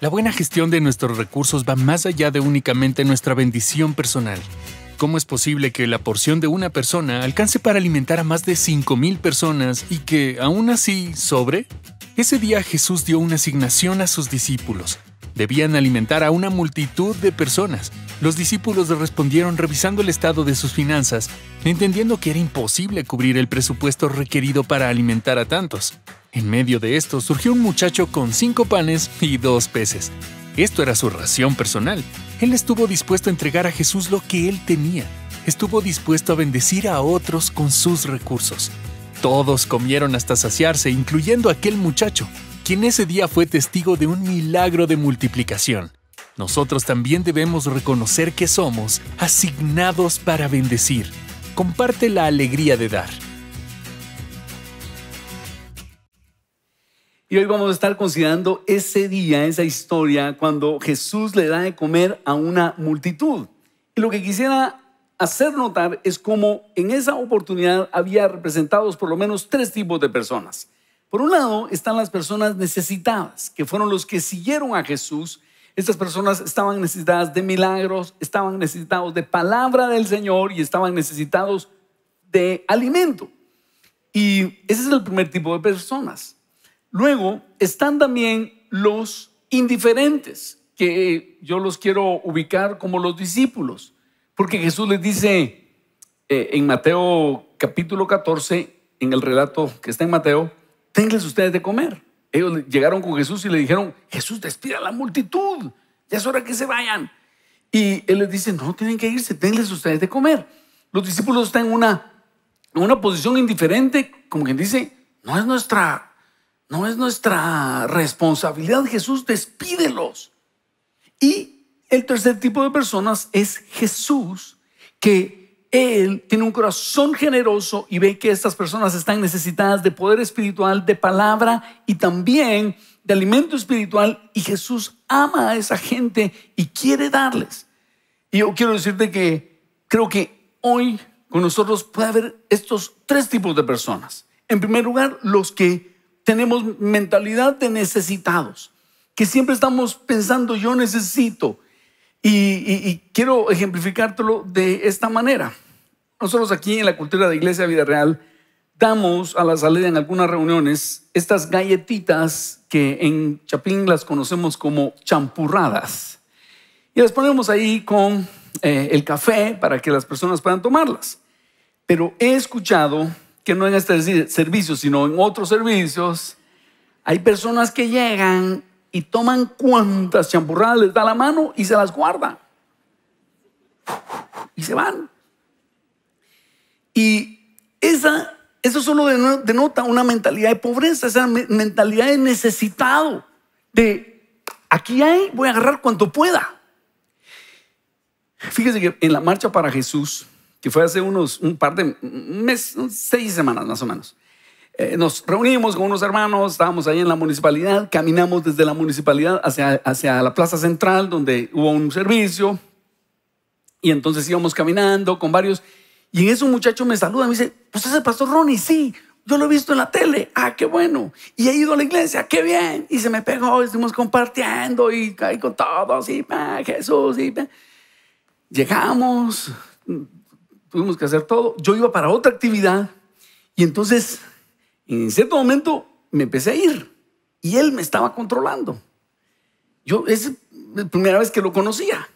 La buena gestión de nuestros recursos va más allá de únicamente nuestra bendición personal. ¿Cómo es posible que la porción de una persona alcance para alimentar a más de 5,000 personas y que, aún así, sobre? Ese día Jesús dio una asignación a sus discípulos. Debían alimentar a una multitud de personas. Los discípulos respondieron revisando el estado de sus finanzas, entendiendo que era imposible cubrir el presupuesto requerido para alimentar a tantos. En medio de esto surgió un muchacho con 5 panes y 2 peces. Esto era su ración personal. Él estuvo dispuesto a entregar a Jesús lo que él tenía. Estuvo dispuesto a bendecir a otros con sus recursos. Todos comieron hasta saciarse, incluyendo aquel muchacho, quien ese día fue testigo de un milagro de multiplicación. Nosotros también debemos reconocer que somos asignados para bendecir. Comparte la alegría de dar. Y hoy vamos a estar considerando ese día, esa historia, cuando Jesús le da de comer a una multitud. Y lo que quisiera hacer notar es cómo en esa oportunidad había representados por lo menos 3 tipos de personas. Por un lado están las personas necesitadas, que fueron los que siguieron a Jesús. Estas personas estaban necesitadas de milagros, estaban necesitados de palabra del Señor y estaban necesitados de alimento. Y ese es el primer tipo de personas. Luego están también los indiferentes, que yo los quiero ubicar como los discípulos, porque Jesús les dice en Mateo capítulo 14, en el relato que está en Mateo, denles ustedes de comer. Ellos llegaron con Jesús y le dijeron, Jesús, despida a la multitud, ya es hora que se vayan. Y Él les dice, no, tienen que irse, denles ustedes de comer. Los discípulos están en una posición indiferente, como quien dice, no es nuestra responsabilidad, Jesús, despídelos. Y el tercer tipo de personas es Jesús, que Él tiene un corazón generoso y ve que estas personas están necesitadas de poder espiritual, de palabra y también de alimento espiritual, y Jesús ama a esa gente y quiere darles. Y yo quiero decirte que creo que hoy con nosotros puede haber estos 3 tipos de personas. En primer lugar, los que tenemos mentalidad de necesitados, que siempre estamos pensando yo necesito, y quiero ejemplificártelo de esta manera. Nosotros aquí en la cultura de Iglesia Vida Real damos a la salida en algunas reuniones estas galletitas que en Chapín las conocemos como champurradas, y las ponemos ahí con el café para que las personas puedan tomarlas. Pero he escuchado que no en este servicio, sino en otros servicios, hay personas que llegan y toman cuantas champurradas les da la mano y se las guardan. Y se van. Y eso solo denota una mentalidad de pobreza, esa mentalidad de necesitado. De aquí hay, voy a agarrar cuanto pueda. Fíjese que en la Marcha para Jesús, que fue hace un par de meses, 6 semanas más o menos, nos reunimos con unos hermanos, estábamos ahí en la municipalidad, caminamos desde la municipalidad hacia la plaza central donde hubo un servicio, y entonces íbamos caminando con varios, y en eso un muchacho me saluda, me dice, ¿pues es el pastor Ronnie? Sí, yo lo he visto en la tele. Ah, qué bueno. Y he ido a la iglesia, qué bien. Y se me pegó, estuvimos compartiendo y caí con todos, y Jesús, y llegamos, tuvimos que hacer todo. Yo iba para otra actividad y entonces en cierto momento me empecé a ir y él me estaba controlando. Es la primera vez que lo conocía.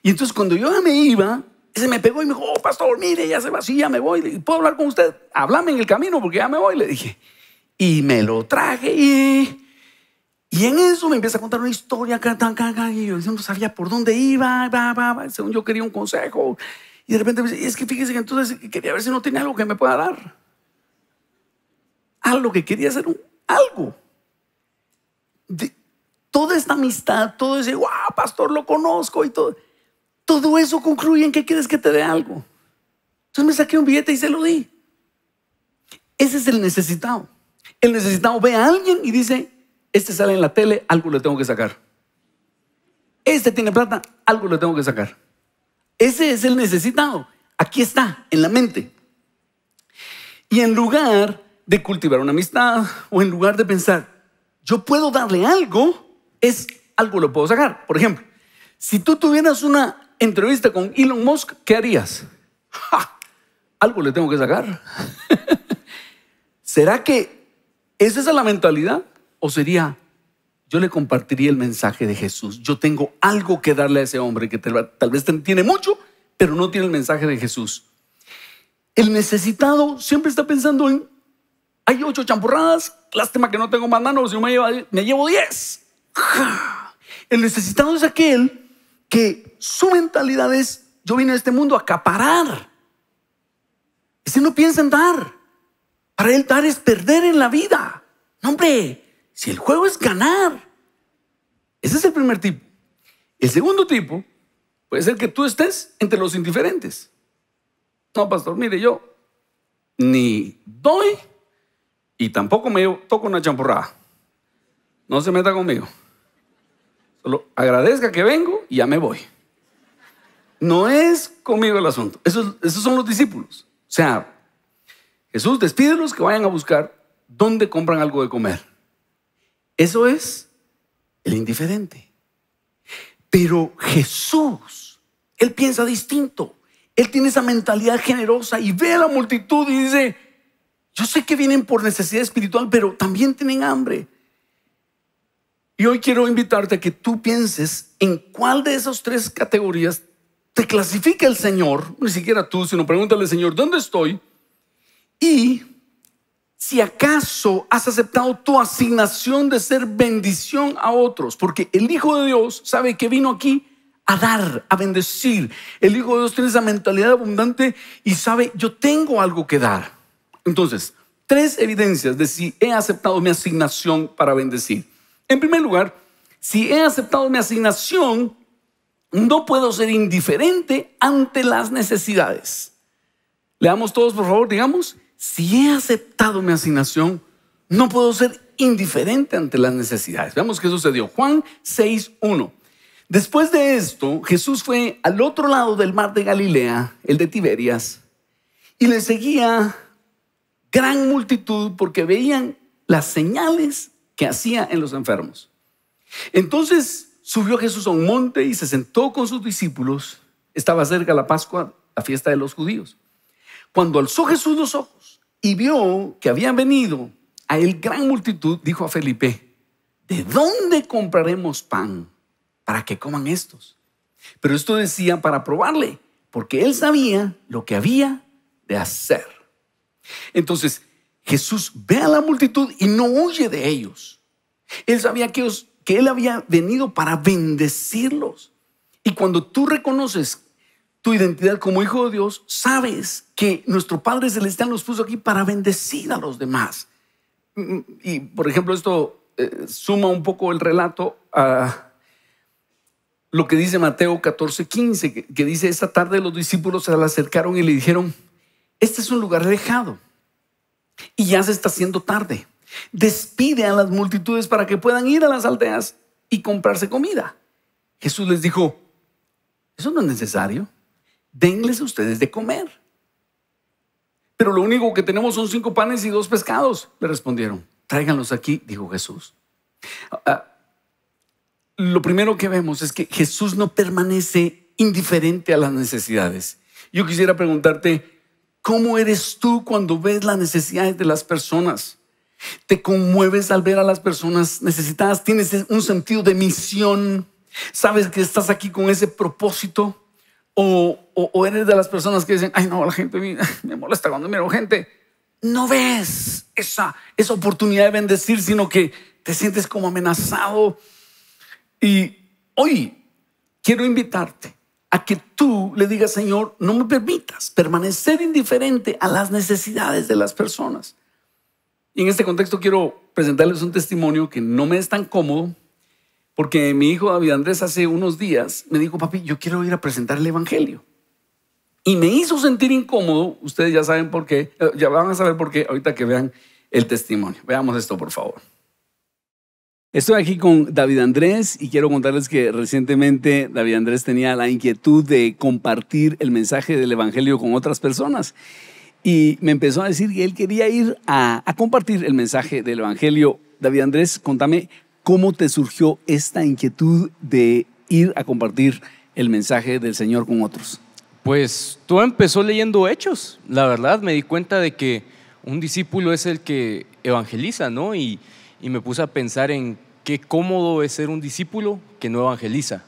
Y entonces cuando yo ya me iba, se me pegó y me dijo, oh, pastor, mire, ya se va, sí, ya me voy. ¿Puedo hablar con usted? Háblame en el camino porque ya me voy, le dije. Y me lo traje y en eso me empieza a contar una historia y yo no sabía por dónde iba, según yo quería un consejo. Y de repente me dice, es que fíjese que entonces quería ver si no tenía algo que me pueda dar. Algo que quería hacer, algo. Toda esta amistad, todo ese, wow, pastor, lo conozco y todo eso concluye en que quieres que te dé algo. Entonces me saqué un billete y se lo di. Ese es el necesitado. El necesitado ve a alguien y dice, este sale en la tele, algo le tengo que sacar. Este tiene plata, algo le tengo que sacar. Ese es el necesitado. Aquí está, en la mente. Y en lugar de cultivar una amistad o en lugar de pensar, yo puedo darle algo, es algo le puedo sacar. Por ejemplo, si tú tuvieras una entrevista con Elon Musk, ¿qué harías? ¡Ja! Algo le tengo que sacar. ¿Será que esa es la mentalidad? ¿O sería, yo le compartiría el mensaje de Jesús? Yo tengo algo que darle a ese hombre que tal vez tiene mucho, pero no tiene el mensaje de Jesús. El necesitado siempre está pensando en, hay 8 champurradas, lástima que no tengo más manos, yo me llevo 10. ¡Ja! El necesitado es aquel que su mentalidad es, yo vine a este mundo a acaparar. Ese no piensa en dar. Para él dar es perder en la vida. No, hombre, si el juego es ganar. Ese es el primer tipo. El segundo tipo puede ser que tú estés entre los indiferentes. No, pastor, mire, yo ni doy y tampoco me toco una champurrada. No se meta conmigo. Solo agradezca que vengo y ya me voy. No es conmigo el asunto. Esos son los discípulos. O sea, Jesús, despídelos que vayan a buscar dónde compran algo de comer. Eso es el indiferente. Pero Jesús, Él piensa distinto. Él tiene esa mentalidad generosa y ve a la multitud y dice, yo sé que vienen por necesidad espiritual, pero también tienen hambre. Y hoy quiero invitarte a que tú pienses en cuál de esas 3 categorías te clasifica el Señor, ni siquiera tú, sino pregúntale al Señor, ¿dónde estoy? Y si acaso has aceptado tu asignación de ser bendición a otros, porque el Hijo de Dios sabe que vino aquí a dar, a bendecir. El Hijo de Dios tiene esa mentalidad abundante y sabe, yo tengo algo que dar. Entonces, 3 evidencias de si he aceptado mi asignación para bendecir. En primer lugar, si he aceptado mi asignación, no puedo ser indiferente ante las necesidades. Leamos todos, por favor, digamos, si he aceptado mi asignación, no puedo ser indiferente ante las necesidades. Veamos qué sucedió. Juan 6:1. Después de esto, Jesús fue al otro lado del mar de Galilea, el de Tiberias, y le seguía gran multitud porque veían las señales que hacía en los enfermos. Entonces subió Jesús a un monte y se sentó con sus discípulos. Estaba cerca la Pascua, la fiesta de los judíos. Cuando alzó Jesús los ojos y vio que habían venido a él gran multitud, dijo a Felipe, ¿de dónde compraremos pan para que coman estos? Pero esto decía para probarle, porque él sabía lo que había de hacer. Entonces Jesús ve a la multitud y no huye de ellos. Él sabía que él había venido para bendecirlos. Y cuando tú reconoces tu identidad como hijo de Dios, sabes que nuestro Padre Celestial nos puso aquí para bendecir a los demás. Y por ejemplo, esto suma un poco el relato a lo que dice Mateo 14:15, que dice, esta tarde los discípulos se le acercaron y le dijeron, este es un lugar alejado y ya se está haciendo tarde. Despide a las multitudes para que puedan ir a las aldeas y comprarse comida. Jesús les dijo, eso no es necesario. Denles ustedes de comer. Pero lo único que tenemos son 5 panes y 2 pescados, le respondieron. Tráiganlos aquí, dijo Jesús. Lo primero que vemos es que Jesús no permanece indiferente a las necesidades. Yo quisiera preguntarte, ¿cómo eres tú cuando ves las necesidades de las personas? ¿Te conmueves al ver a las personas necesitadas? ¿Tienes un sentido de misión? ¿Sabes que estás aquí con ese propósito? ¿O eres de las personas que dicen, ay no, la gente me molesta cuando miro gente? No ves esa oportunidad de bendecir, sino que te sientes como amenazado. Y hoy quiero invitarte a que tú le digas, Señor, no me permitas permanecer indiferente a las necesidades de las personas. Y en este contexto quiero presentarles un testimonio que no me es tan cómodo, porque mi hijo David Andrés hace unos días me dijo, papi, yo quiero ir a presentar el evangelio. Y me hizo sentir incómodo. Ustedes ya saben por qué, ya van a saber por qué ahorita que vean el testimonio. Veamos esto, por favor. Estoy aquí con David Andrés y quiero contarles que recientemente David Andrés tenía la inquietud de compartir el mensaje del evangelio con otras personas. Y me empezó a decir que él quería ir a compartir el mensaje del evangelio. David Andrés, contame, ¿cómo te surgió esta inquietud de ir a compartir el mensaje del Señor con otros? Pues todo empezó leyendo Hechos. La verdad, me di cuenta de que un discípulo es el que evangeliza, ¿no? Y me puse a pensar en qué cómodo es ser un discípulo que no evangeliza.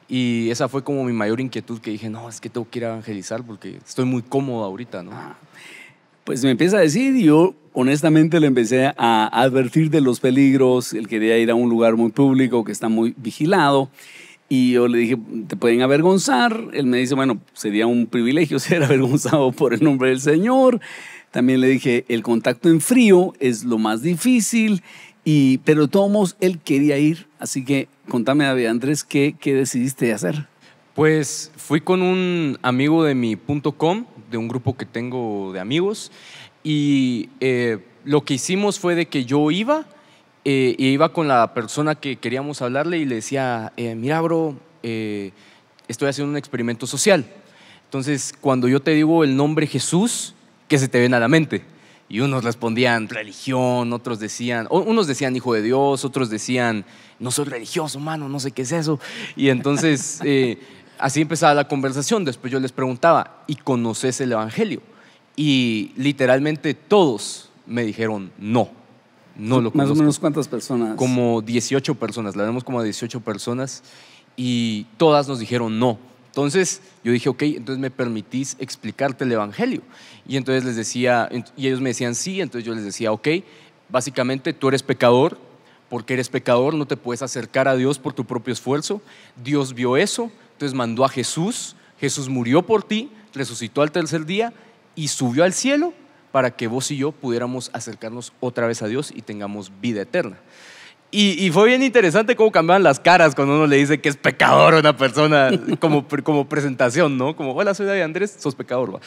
Y esa fue como mi mayor inquietud, que dije, no, es que tengo que ir a evangelizar porque estoy muy cómodo ahorita, ¿no? Pues me empieza a decir, y yo honestamente le empecé a advertir de los peligros. Él quería ir a un lugar muy público que está muy vigilado. Y yo le dije, te pueden avergonzar. Él me dice, bueno, sería un privilegio ser avergonzado por el nombre del Señor. También le dije, el contacto en frío es lo más difícil. Pero de todos modos, él quería ir. Así que contame, David Andrés, ¿qué decidiste hacer? Pues fui con un amigo de mi .com, de un grupo que tengo de amigos. Y lo que hicimos fue de que yo iba con la persona que queríamos hablarle y le decía, mira, bro, estoy haciendo un experimento social. Entonces, cuando yo te digo el nombre Jesús, ¿qué se te viene a la mente? Y unos respondían religión, unos decían hijo de Dios, otros decían no soy religioso, mano, no sé qué es eso. Y entonces así empezaba la conversación. Después yo les preguntaba, ¿y conoces el evangelio? Y literalmente todos me dijeron no lo conozco. ¿Más o menos cuántas personas? Como 18 personas, la vemos como a 18 personas y todas nos dijeron no. Entonces yo dije, ok, entonces me permitís explicarte el evangelio. Y entonces les decía, y ellos me decían sí, entonces yo les decía, ok, básicamente tú eres pecador, porque eres pecador no te puedes acercar a Dios por tu propio esfuerzo. Dios vio eso, entonces mandó a Jesús, Jesús murió por ti, resucitó al tercer día y subió al cielo para que vos y yo pudiéramos acercarnos otra vez a Dios y tengamos vida eterna. Y fue bien interesante cómo cambiaban las caras cuando uno le dice que es pecador a una persona como presentación, ¿no? Como, hola, soy David Andrés, sos pecador, ¿va?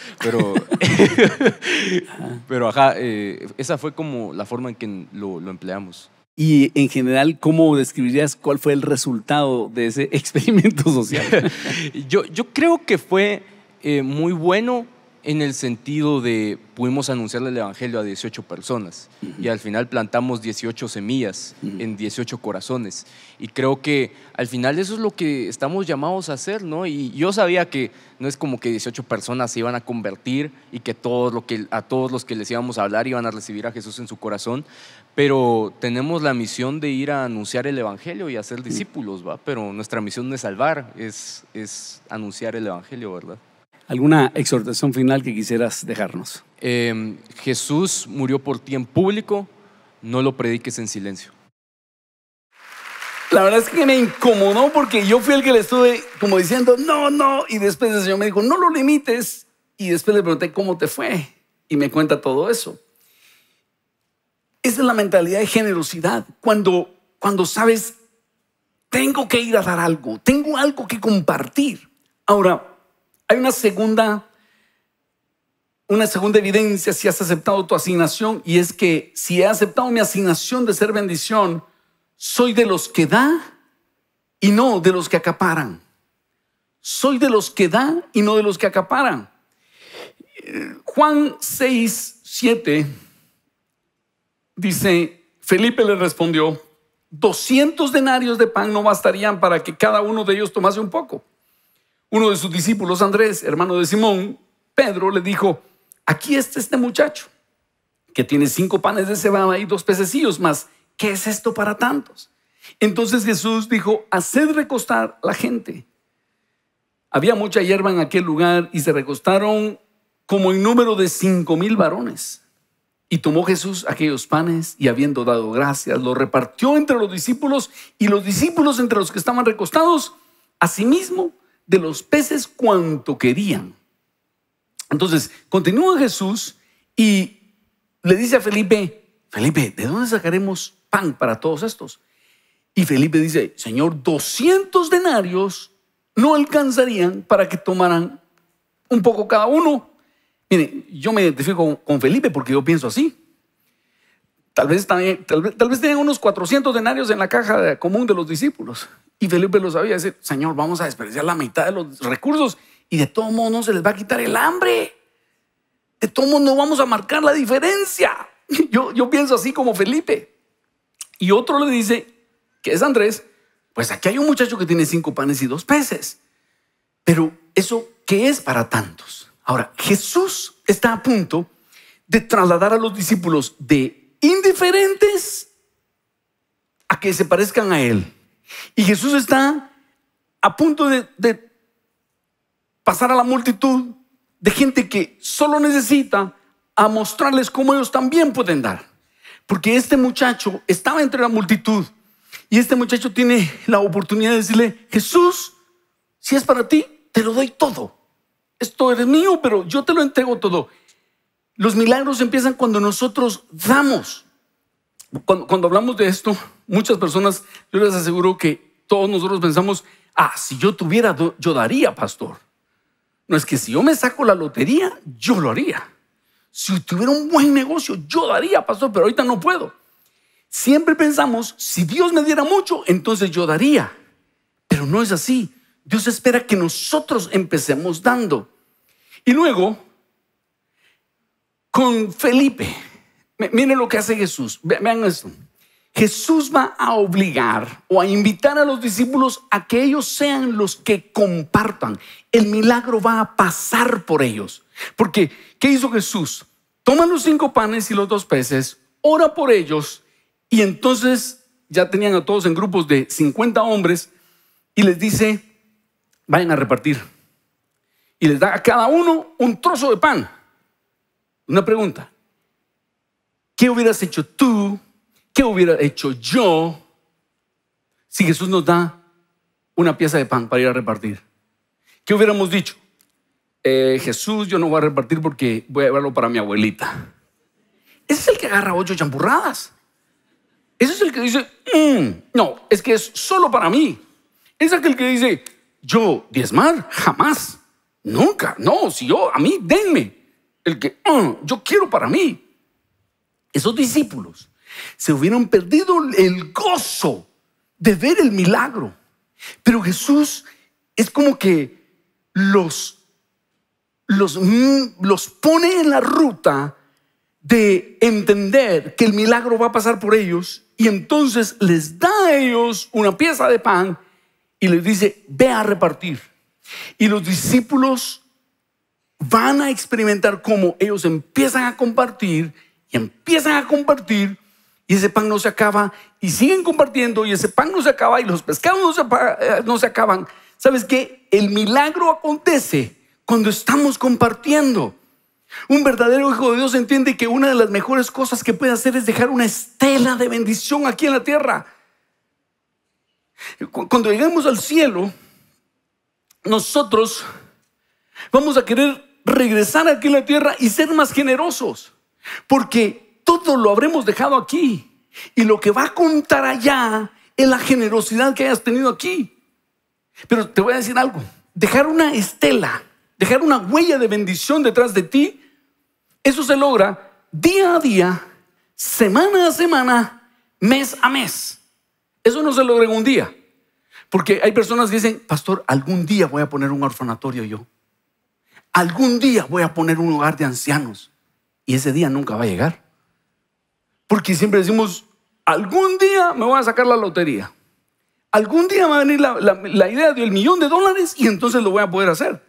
Pero ajá, esa fue como la forma en que lo empleamos. Y en general, ¿cómo describirías cuál fue el resultado de ese experimento social? Yo creo que fue muy bueno en el sentido de pudimos anunciarle el evangelio a 18 personas y al final plantamos 18 semillas en 18 corazones y creo que al final eso es lo que estamos llamados a hacer, ¿no? Y yo sabía que no es como que 18 personas se iban a convertir y que a todos los que les íbamos a hablar iban a recibir a Jesús en su corazón, pero tenemos la misión de ir a anunciar el evangelio y a ser discípulos, ¿va? Pero nuestra misión no es salvar, es anunciar el evangelio, ¿verdad? ¿Alguna exhortación final que quisieras dejarnos? Jesús murió por ti en público, no lo prediques en silencio. La verdad es que me incomodó porque yo fui el que le estuve como diciendo no, y después el Señor me dijo no lo limites, y después le pregunté cómo te fue y me cuenta todo eso. Esa es la mentalidad de generosidad, cuando sabes tengo que ir a dar algo, tengo algo que compartir. Ahora, hay una segunda evidencia si has aceptado tu asignación, y es que si he aceptado mi asignación de ser bendición, soy de los que da y no de los que acaparan. Soy de los que da y no de los que acaparan. Juan 6:7 dice, Felipe le respondió, 200 denarios de pan no bastarían para que cada uno de ellos tomase un poco. Uno de sus discípulos, Andrés, hermano de Simón, Pedro, le dijo, aquí está este muchacho que tiene 5 panes de cebada y 2 pececillos más. ¿Qué es esto para tantos? Entonces Jesús dijo, haced recostar la gente. Había mucha hierba en aquel lugar y se recostaron como en número de 5,000 varones. Y tomó Jesús aquellos panes y habiendo dado gracias, los repartió entre los discípulos y los discípulos entre los que estaban recostados, asimismo de los peces cuanto querían. Entonces continúa Jesús y le dice a Felipe, ¿de dónde sacaremos pan para todos estos? Y Felipe dice, Señor, 200 denarios no alcanzarían para que tomaran un poco cada uno. Mire, yo me identifico con Felipe porque yo pienso así. Tal vez tengan unos 400 denarios en la caja común de los discípulos. Y Felipe lo sabía, dice, Señor, vamos a desperdiciar la mitad de los recursos y de todo modo no se les va a quitar el hambre. De todo modo no vamos a marcar la diferencia. Yo pienso así como Felipe. Y otro le dice, que es Andrés, pues aquí hay un muchacho que tiene 5 panes y 2 peces. Pero eso, ¿qué es para tantos? Ahora, Jesús está a punto de trasladar a los discípulos de indiferentes a que se parezcan a Él. Y Jesús está a punto de pasar a la multitud de gente que solo necesita a mostrarles cómo ellos también pueden dar. Porque este muchacho estaba entre la multitud y este muchacho tiene la oportunidad de decirle: Jesús, si es para ti, te lo doy todo. Esto es mío, pero yo te lo entrego todo. Los milagros empiezan cuando nosotros damos. Cuando hablamos de esto, muchas personas, yo les aseguro que todos nosotros pensamos: si yo tuviera, yo daría, pastor. No, es que si yo me saco la lotería, yo lo haría. Si tuviera un buen negocio, yo daría, pastor, pero ahorita no puedo. Siempre pensamos: si Dios me diera mucho, entonces yo daría. Pero no es así. Dios espera que nosotros empecemos dando. Y luego, con Felipe, miren lo que hace Jesús. Vean esto. Jesús va a obligar o a invitar a los discípulos a que ellos sean los que compartan. El milagro va a pasar por ellos. Porque, ¿qué hizo Jesús? Toma los 5 panes y los 2 peces, ora por ellos, y entonces ya tenían a todos en grupos de 50 hombres, y les dice: vayan a repartir. Y les da a cada uno un trozo de pan. Una pregunta: ¿qué hubieras hecho tú? ¿Qué hubiera hecho yo si Jesús nos da una pieza de pan para ir a repartir? ¿Qué hubiéramos dicho? Jesús, yo no voy a repartir porque voy a llevarlo para mi abuelita. Ese es el que agarra 8 champurradas. Ese es el que dice: no, es que es solo para mí. Es aquel que dice: yo diezmar, jamás, nunca. No, si yo, a mí, denme. El que, yo quiero para mí. Esos discípulos se hubieran perdido el gozo de ver el milagro. Pero Jesús es como que los pone en la ruta de entender que el milagro va a pasar por ellos, y entonces les da a ellos una pieza de pan y les dice: ve a repartir. Y los discípulos van a experimentar cómo ellos empiezan a compartir y empiezan a compartir, y ese pan no se acaba, y siguen compartiendo, y ese pan no se acaba, y los pescados no se acaban. ¿Sabes qué? El milagro acontece cuando estamos compartiendo. Un verdadero hijo de Dios entiende que una de las mejores cosas que puede hacer es dejar una estela de bendición aquí en la tierra. Cuando lleguemos al cielo, nosotros vamos a querer regresar aquí en la tierra y ser más generosos, porque todo lo habremos dejado aquí, y lo que va a contar allá es la generosidad que hayas tenido aquí. Pero te voy a decir algo: dejar una estela, dejar una huella de bendición detrás de ti, eso se logra día a día, semana a semana, mes a mes. Eso no se logra en un día. Porque hay personas que dicen: pastor, algún día voy a poner un orfanatorio yo. Algún día voy a poner un hogar de ancianos. Y ese día nunca va a llegar. Porque siempre decimos: algún día me voy a sacar la lotería. Algún día va a venir la idea del $1.000.000 y entonces lo voy a poder hacer.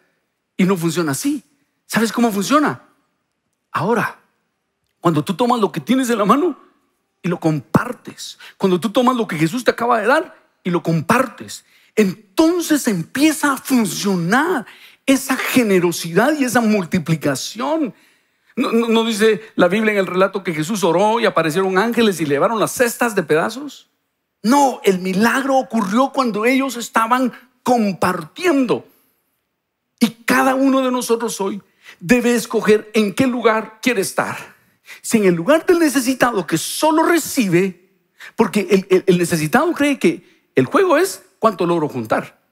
Y no funciona así. ¿Sabes cómo funciona? Ahora, cuando tú tomas lo que tienes en la mano y lo compartes, cuando tú tomas lo que Jesús te acaba de dar y lo compartes, entonces empieza a funcionar esa generosidad y esa multiplicación. ¿No dice la Biblia en el relato que Jesús oró y aparecieron ángeles y le llevaron las cestas de pedazos? No, el milagro ocurrió cuando ellos estaban compartiendo. Y cada uno de nosotros hoy debe escoger en qué lugar quiere estar. Si en el lugar del necesitado que solo recibe, porque el necesitado cree que el juego es cuánto logro juntar.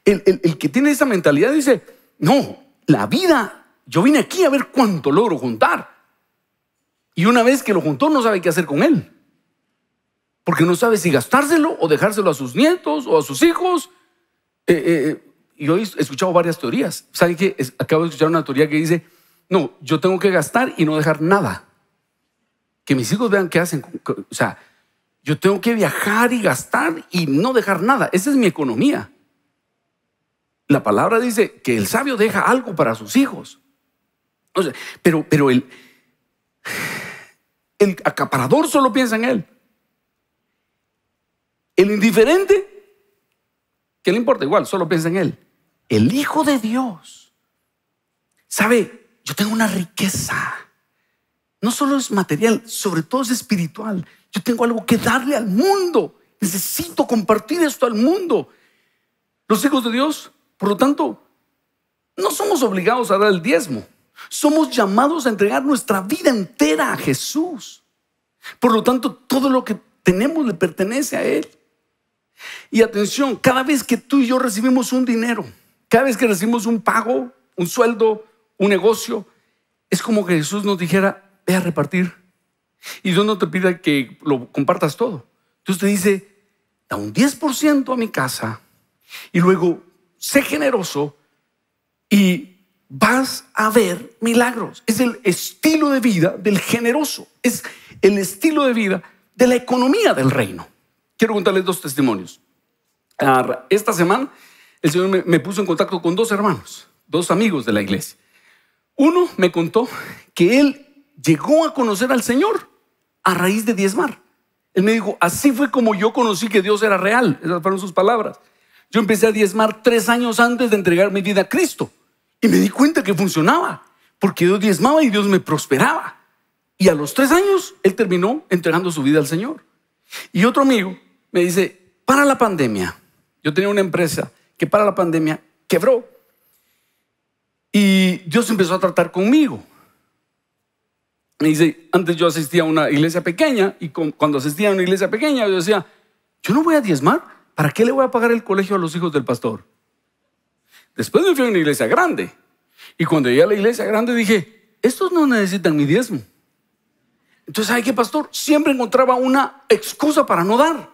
El que tiene esa mentalidad dice: no, la vida, yo vine aquí a ver cuánto logro juntar. Y una vez que lo juntó, no sabe qué hacer con él, porque no sabe si gastárselo o dejárselo a sus nietos o a sus hijos. Y hoy he escuchado varias teorías. ¿Sabe qué? Acabo de escuchar una teoría que dice: no, yo tengo que gastar y no dejar nada. Que mis hijos vean qué hacen. O sea, Yo tengo que viajar y gastar y no dejar nada. Esa es mi economía. La palabra dice que el sabio deja algo para sus hijos. O sea, pero el acaparador solo piensa en él. El indiferente, ¿qué le importa? Igual, solo piensa en él. El Hijo de Dios, ¿sabe? Yo tengo una riqueza. No solo es material, sobre todo es espiritual. Yo tengo algo que darle al mundo. Necesito compartir esto al mundo. Los hijos de Dios, por lo tanto, no somos obligados a dar el diezmo. Somos llamados a entregar nuestra vida entera a Jesús. Por lo tanto, todo lo que tenemos le pertenece a Él. Y atención, cada vez que tú y yo recibimos un dinero, cada vez que recibimos un pago, un sueldo, un negocio, es como que Jesús nos dijera: ve a repartir. Y Dios no te pide que lo compartas todo. Entonces te dice: da un 10% a mi casa y luego sé generoso y vas a ver milagros. Es el estilo de vida del generoso. Es el estilo de vida de la economía del reino. Quiero contarles 2 testimonios. Esta semana el Señor me puso en contacto con 2 hermanos, 2 amigos de la iglesia. Uno me contó que él llegó a conocer al Señor a raíz de diezmar. Él me dijo: así fue como yo conocí que Dios era real. Esas fueron sus palabras. Yo empecé a diezmar 3 años antes de entregar mi vida a Cristo. Y me di cuenta que funcionaba, porque Dios diezmaba y Dios me prosperaba. Y a los 3 años, él terminó entregando su vida al Señor. Y otro amigo me dice: para la pandemia, yo tenía una empresa que para la pandemia quebró. Y Dios empezó a tratar conmigo. Me dice: antes yo asistía a una iglesia pequeña, y cuando asistía a una iglesia pequeña yo decía: yo no voy a diezmar. ¿Para qué le voy a pagar el colegio a los hijos del pastor? Después me fui a una iglesia grande, y cuando llegué a la iglesia grande dije: estos no necesitan mi diezmo. Entonces, ¿sabe qué, pastor? Siempre encontraba una excusa para no dar.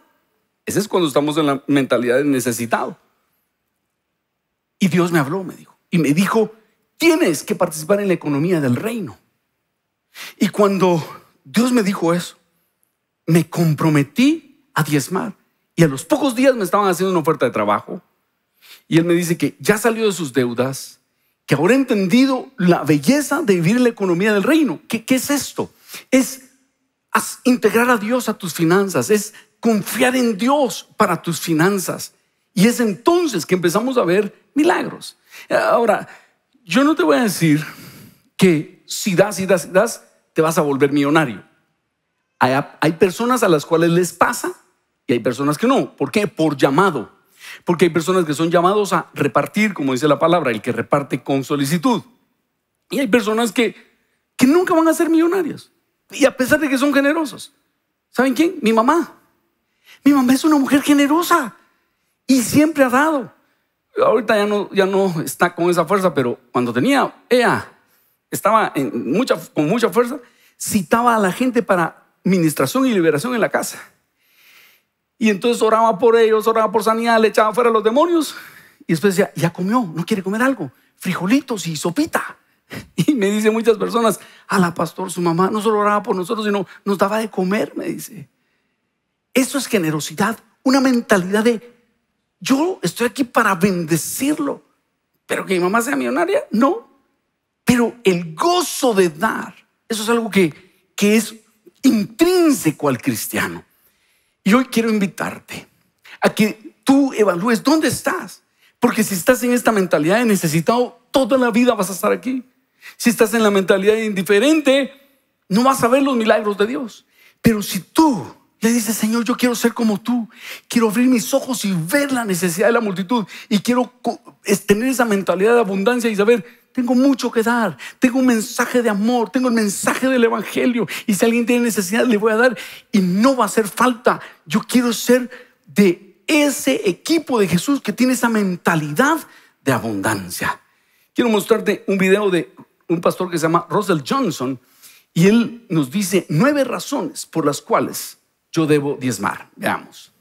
Ese es cuando estamos en la mentalidad de necesitado. Y Dios me habló, me dijo: tienes que participar en la economía del reino. Y cuando Dios me dijo eso, me comprometí a diezmar. Y a los pocos días me estaban haciendo una oferta de trabajo. Y él me dice que ya salió de sus deudas, que ahora ha entendido la belleza de vivir en la economía del reino. ¿Qué es esto? Es integrar a Dios a tus finanzas, es confiar en Dios para tus finanzas. Y es entonces que empezamos a ver milagros. Ahora, yo no te voy a decir que si das, te vas a volver millonario. Hay personas a las cuales les pasa y hay personas que no. ¿Por qué? Por llamado. Porque hay personas que son llamados a repartir, como dice la palabra, el que reparte con solicitud. Y hay personas que nunca van a ser millonarias. Y a pesar de que son generosos. ¿Saben quién? Mi mamá. Mi mamá es una mujer generosa y siempre ha dado. Ahorita ya no está con esa fuerza, pero cuando ella estaba con mucha fuerza, citaba a la gente para ministración y liberación en la casa. Y entonces oraba por ellos, oraba por sanidad, le echaba fuera a los demonios. Y después decía: ya comió, no quiere comer algo, frijolitos y sopita. Y me dicen muchas personas: la pastor, su mamá no solo oraba por nosotros, sino nos daba de comer, me dice. Eso es generosidad, una mentalidad de: yo estoy aquí para bendecirlo. Pero que mi mamá sea millonaria, no. Pero el gozo de dar, eso es algo que es intrínseco al cristiano. Y hoy quiero invitarte a que tú evalúes dónde estás. Porque si estás en esta mentalidad de necesitado, toda la vida vas a estar aquí. Si estás en la mentalidad de indiferente, no vas a ver los milagros de Dios. Pero si tú le dices: Señor, yo quiero ser como tú, quiero abrir mis ojos y ver la necesidad de la multitud, y quiero tener esa mentalidad de abundancia y saber: tengo mucho que dar, tengo un mensaje de amor, tengo el mensaje del evangelio, y si alguien tiene necesidad le voy a dar y no va a hacer falta. Yo quiero ser de ese equipo de Jesús que tiene esa mentalidad de abundancia. Quiero mostrarte un video de un pastor que se llama Russell Johnson, y él nos dice 9 razones por las cuales yo debo diezmar. Veamos.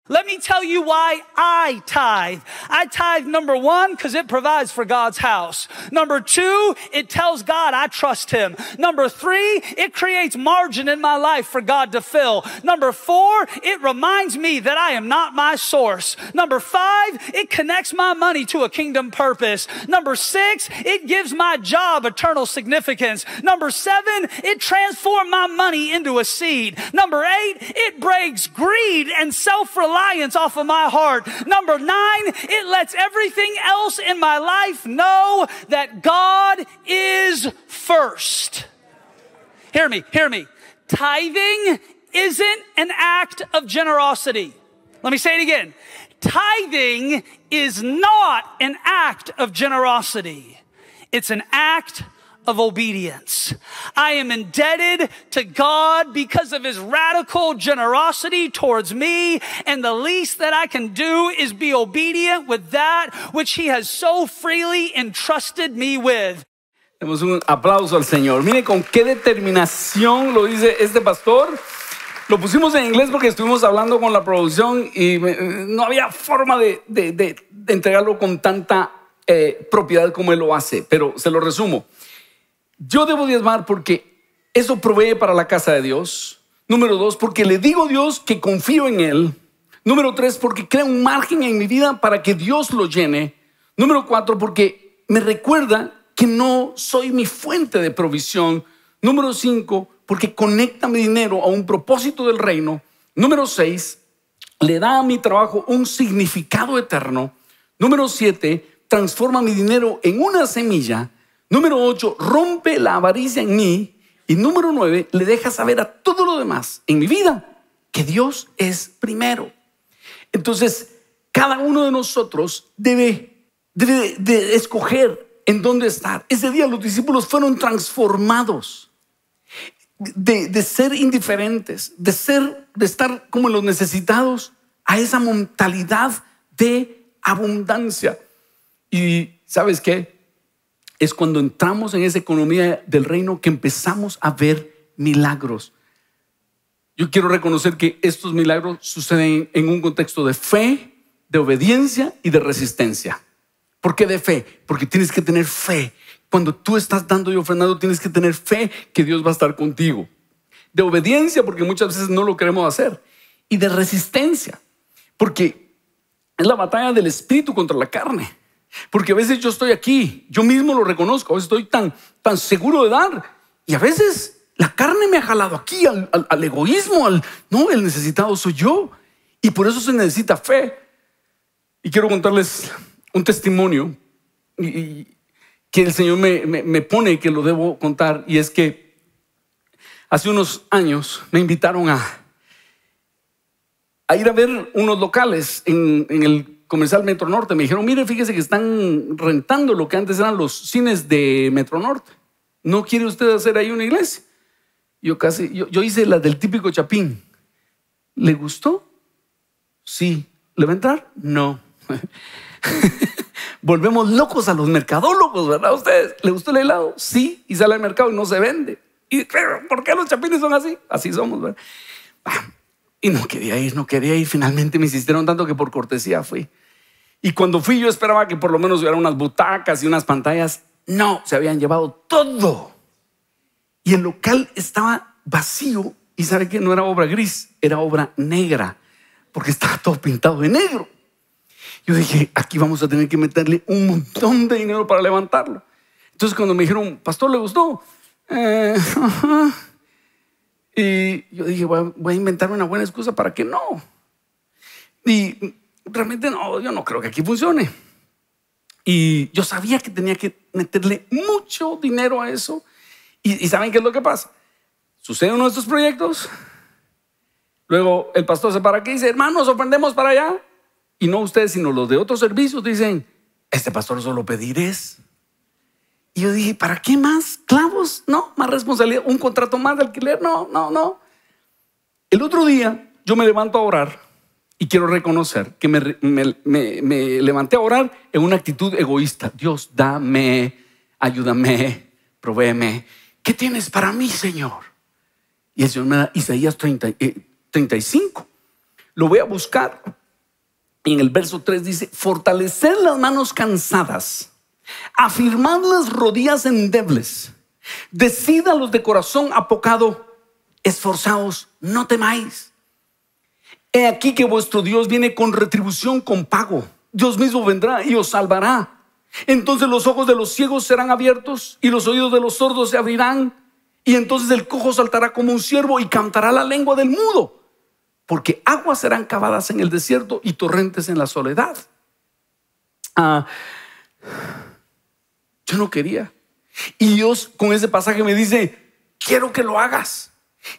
Let me tell you why I tithe. I tithe, number one, because it provides for God's house. Number two, it tells God I trust Him. Number three, it creates margin in my life for God to fill. Number four, it reminds me that I am not my source. Number five, it connects my money to a kingdom purpose. Number six, it gives my job eternal significance. Number seven, it transforms my money into a seed. Number eight, it breaks greed and self-reliance off of my heart. Number nine, it lets everything else in my life know that God is first. Hear me. Tithing isn't an act of generosity. Let me say it again. Tithing is not an act of generosity. It's an act of obedience. I am indebted to God because of His radical generosity towards me, and the least that I can do is be obedient with that which He has so freely entrusted me with. Demos un aplauso al Señor. Mire con qué determinación lo dice este pastor. Lo pusimos en inglés porque estuvimos hablando con la producción y no había forma de entregarlo con tanta propiedad como él lo hace, pero se lo resumo. Yo debo diezmar porque eso provee para la casa de Dios. Número dos, porque le digo a Dios que confío en Él. Número tres, porque crea un margen en mi vida para que Dios lo llene. Número cuatro, porque me recuerda que no soy mi fuente de provisión. Número cinco, porque conecta mi dinero a un propósito del reino. Número seis, le da a mi trabajo un significado eterno. Número siete, transforma mi dinero en una semilla. Número 8, rompe la avaricia en mí. Y número 9, le deja saber a todo lo demás en mi vida que Dios es primero. Entonces, cada uno de nosotros debe de escoger en dónde estar. Ese día los discípulos fueron transformados de ser indiferentes, de estar como los necesitados, a esa mentalidad de abundancia. Y ¿sabes qué? Es cuando entramos en esa economía del reino que empezamos a ver milagros. Yo quiero reconocer que estos milagros suceden en un contexto de fe, de obediencia y de resistencia. ¿Por qué de fe? Porque tienes que tener fe. Cuando tú estás dando y ofrendando, tienes que tener fe que Dios va a estar contigo. De obediencia, porque muchas veces no lo queremos hacer. Y de resistencia, porque es la batalla del espíritu contra la carne. Porque a veces yo estoy aquí, yo mismo lo reconozco, a veces estoy tan seguro de dar, y a veces la carne me ha jalado aquí al egoísmo, no, el necesitado soy yo, y por eso se necesita fe. Y quiero contarles un testimonio que el Señor me pone que lo debo contar, y es que hace unos años me invitaron a ir a ver unos locales en el Comercial Metro Norte. Me dijeron, mire, fíjese que están rentando lo que antes eran los cines de Metro Norte. ¿No quiere usted hacer ahí una iglesia? Yo hice la del típico Chapín. ¿Le gustó? Sí. ¿Le va a entrar? No. Volvemos locos a los mercadólogos, ¿verdad? ¿Ustedes? ¿Le gustó el helado? Sí. Y sale al mercado y no se vende. ¿Por qué los chapines son así? Así somos, ¿verdad? Y no quería ir. Finalmente me insistieron tanto que por cortesía fui. Y cuando fui, yo esperaba que por lo menos hubiera unas butacas y unas pantallas. No, se habían llevado todo. Y el local estaba vacío. Y ¿sabe qué? No era obra gris, era obra negra, porque estaba todo pintado de negro. Yo dije, aquí vamos a tener que meterle un montón de dinero para levantarlo. Entonces cuando me dijeron, pastor, ¿le gustó? Y yo dije, voy a inventar una buena excusa para que no. Y realmente no, yo no creo que aquí funcione. Y yo sabía que tenía que meterle mucho dinero a eso. Y ¿saben qué es lo que pasa? Suceden uno de estos proyectos. Luego el pastor se para aquí y dice, hermanos, ofrendemos para allá. Y no ustedes, sino los de otros servicios dicen, este pastor solo pedir es. Y yo dije, ¿para qué más? ¿Clavos? No, más responsabilidad, un contrato más de alquiler. No. El otro día yo me levanto a orar y quiero reconocer que me levanté a orar en una actitud egoísta. Dios, dame, ayúdame, provéeme. ¿Qué tienes para mí, Señor? Y el Señor me da Isaías 35. Lo voy a buscar Y en el verso 3 dice: fortalecer las manos cansadas, afirmad las rodillas endebles, decid a los de corazón apocado: esforzaos, no temáis. He aquí que vuestro Dios viene con retribución, con pago. Dios mismo vendrá y os salvará. Entonces los ojos de los ciegos serán abiertos y los oídos de los sordos se abrirán. Y entonces el cojo saltará como un ciervo y cantará la lengua del mudo. Porque aguas serán cavadas en el desierto y torrentes en la soledad. Yo no quería. Y Dios con ese pasaje me dice: quiero que lo hagas.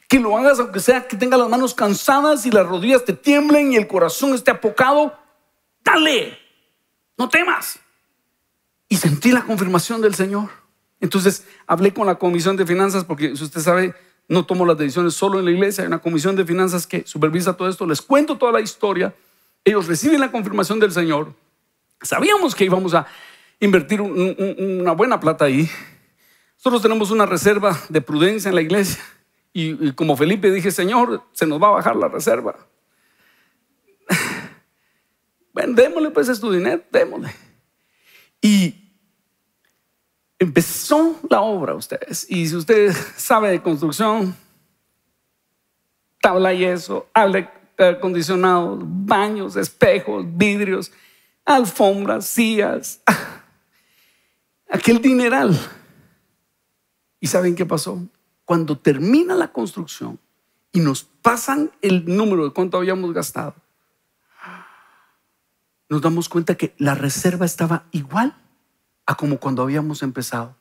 Que lo hagas aunque sea que tengas las manos cansadas y las rodillas te tiemblen y el corazón esté apocado. Dale, no temas. Y sentí la confirmación del Señor. Entonces hablé con la comisión de finanzas, porque si usted sabe, no tomo las decisiones solo en la iglesia. Hay una comisión de finanzas que supervisa todo esto. Les cuento toda la historia. Ellos reciben la confirmación del Señor. Sabíamos que íbamos a invertir una buena plata ahí. Nosotros tenemos una reserva de prudencia en la iglesia. Y como Felipe dije: Señor, se nos va a bajar la reserva. Bueno, démosle pues tu dinero, démosle. Y empezó la obra, ustedes. Y si usted sabe de construcción, tabla y yeso, aire acondicionado, baños, espejos, vidrios, alfombras, sillas, aquel dineral. ¿Y saben qué pasó? Cuando termina la construcción y nos pasan el número de cuánto habíamos gastado, nos damos cuenta que la reserva estaba igual a como cuando habíamos empezado.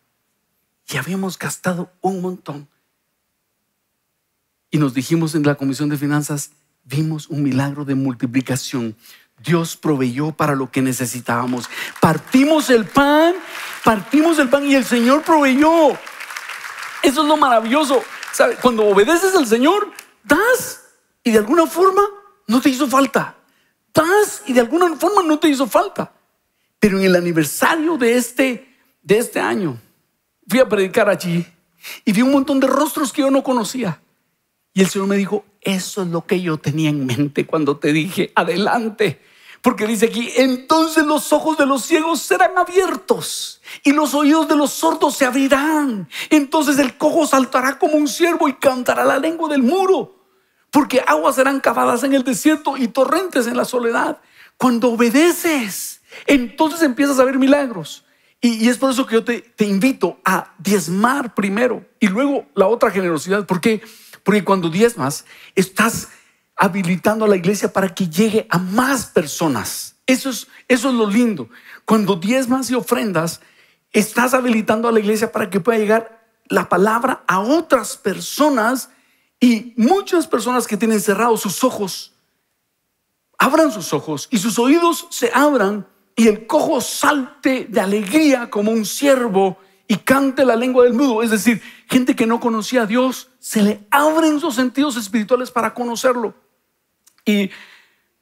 Y habíamos gastado un montón. Y nos dijimos en la comisión de finanzas: vimos un milagro de multiplicación. Dios proveyó para lo que necesitábamos. Partimos el pan y el Señor proveyó. Eso es lo maravilloso. ¿Sabe? Cuando obedeces al Señor, das y de alguna forma no te hizo falta. Das y de alguna forma no te hizo falta. Pero en el aniversario de este año, fui a predicar allí y vi un montón de rostros que yo no conocía. Y el Señor me dijo: eso es lo que yo tenía en mente cuando te dije adelante. Porque dice aquí: entonces los ojos de los ciegos serán abiertos y los oídos de los sordos se abrirán. Entonces el cojo saltará como un ciervo y cantará la lengua del muro. Porque aguas serán cavadas en el desierto y torrentes en la soledad. Cuando obedeces, entonces empiezas a ver milagros. Y es por eso que yo te invito a diezmar primero y luego la otra generosidad. ¿Por qué? Porque cuando diezmas, estás habilitando a la iglesia para que llegue a más personas. Eso es lo lindo. Cuando diezmas y ofrendas, estás habilitando a la iglesia para que pueda llegar la palabra a otras personas. Y muchas personas que tienen cerrados sus ojos, abran sus ojos y sus oídos se abran, y el cojo salte de alegría como un ciervo y cante la lengua del mudo. Es decir, gente que no conocía a Dios, se le abren sus sentidos espirituales para conocerlo. Y